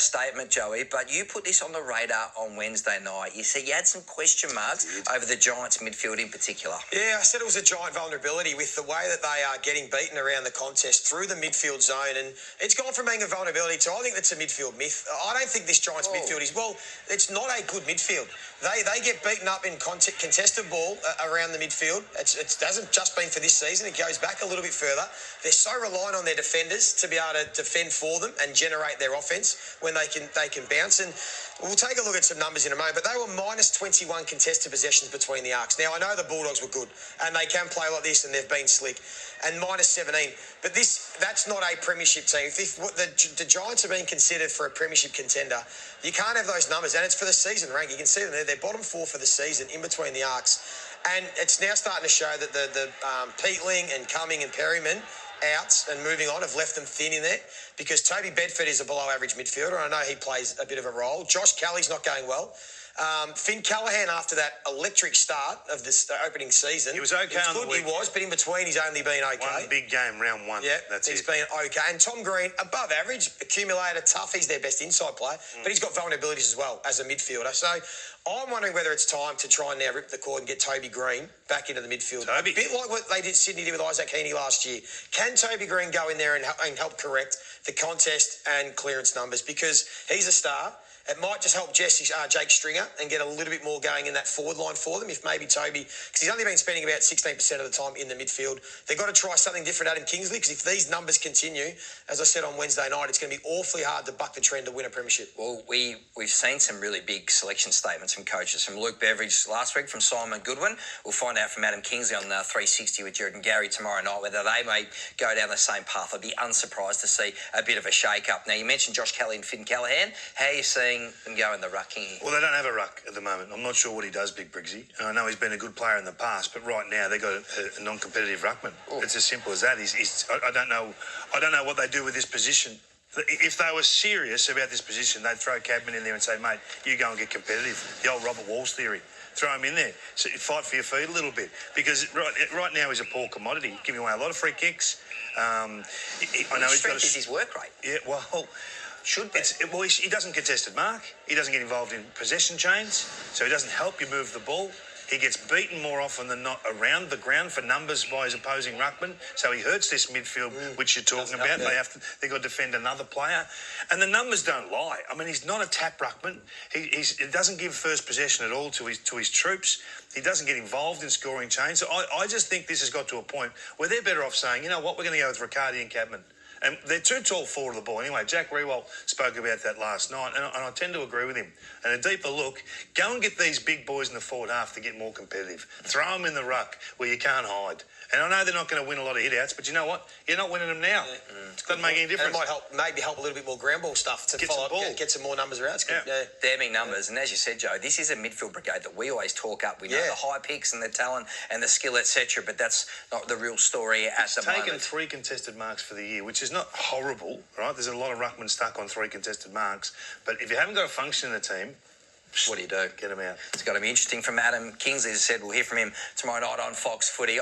statement, Joey, but you put this on the radar on Wednesday night. You said you had some question marks over the Giants midfield in particular. Yeah, I said it was a giant vulnerability with the way that they are getting beaten around the contest through the midfield zone, and it's gone from being a vulnerability to, I think that's a midfield myth. I don't think this Giants midfield is, well, it's not a good midfield. They get beaten up in contested ball around the midfield. It hasn't just been for this season. It goes back a little bit further. They're so reliant on their defenders to be able to defend for them and generate their offence when they can bounce. And we'll take a look at some numbers in a moment, but they were minus 21 contested possessions between the arcs. Now, I know the Bulldogs were good, and they can play like this, and they've been slick, and minus 17. But that's not a premiership team. If the Giants are being considered for a premiership contender, you can't have those numbers, and it's for the season rank. You can see them there. They're bottom 4 for the season in between the arcs. And it's now starting to show that the Peatling and Cumming and Perryman outs and moving on have left them thin in there, because Toby Bedford is a below average midfielder, and I know he plays a bit of a role. Josh Kelly's not going well. Finn Callaghan, after that electric start of the opening season, he was okay on the week. He was, but in between he's only been okay. One big game, round 1. Yeah, he's been okay. And Tom Green, above average, accumulator, tough. He's their best inside player, but he's got vulnerabilities as well as a midfielder. So I'm wondering whether it's time to try and now rip the cord and get Toby Green back into the midfield. A bit like what Sydney did with Isaac Heaney last year. Can Toby Green go in there and help correct the contest and clearance numbers? Because he's a star. It might just help Jake Stringer and get a little bit more going in that forward line for them if maybe Toby, because he's only been spending about 16% of the time in the midfield. They've got to try something different, Adam Kingsley, because if these numbers continue, as I said on Wednesday night, it's going to be awfully hard to buck the trend to win a premiership. Well, we've seen some really big selection statements from coaches, from Luke Beveridge last week, from Simon Goodwin. We'll find out from Adam Kingsley on 360 with Jared and Gary tomorrow night whether they may go down the same path. I'd be unsurprised to see a bit of a shake-up. Now, you mentioned Josh Kelly and Finn Callaghan. How are you seeing them go in the rucking here? Well, they don't have a ruck at the moment. I'm not sure what he does, Big Briggsy. And I know he's been a good player in the past, but right now they've got a non-competitive ruckman. Ooh. It's as simple as that. I don't know what they do with this position. If they were serious about this position, they'd throw Cadman in there and say, mate, you go and get competitive. The old Robert Walsh theory. Throw him in there. So fight for your feet a little bit. Because right now he's a poor commodity, giving away a lot of free kicks. I know he's got his work rate. Yeah, well, should be. He doesn't contested mark. He doesn't get involved in possession chains, so he doesn't help you move the ball. He gets beaten more often than not around the ground for numbers by his opposing ruckman, so he hurts this midfield, which you're talking about. They've got to defend another player, and the numbers don't lie. I mean, he's not a tap ruckman. He doesn't give first possession at all to his troops. He doesn't get involved in scoring chains. So I just think this has got to a point where they're better off saying, you know what, we're going to go with Riccardi and Cadman. And they're too tall forward of the ball anyway. Jack Rewalt spoke about that last night, and I tend to agree with him. And a deeper look, go and get these big boys in the forward half to get more competitive. Throw them in the ruck where you can't hide. And I know they're not going to win a lot of hit-outs, but you know what? You're not winning them now. It doesn't make any difference. And it might help a little bit more ground ball stuff to follow up, get some more numbers around. Damning numbers. And as you said, Joe, this is a midfield brigade that we always talk up. We know the high picks and the talent and the skill, etc., but that's not the real story at the moment. It's taken 3 contested marks for the year, which is not horrible, right? There's a lot of ruckmen stuck on 3 contested marks. But if you haven't got a function in the team, what do you do? Get them out. It's got to be interesting from Adam Kingsley. As I said, we'll hear from him tomorrow night on Fox Footy.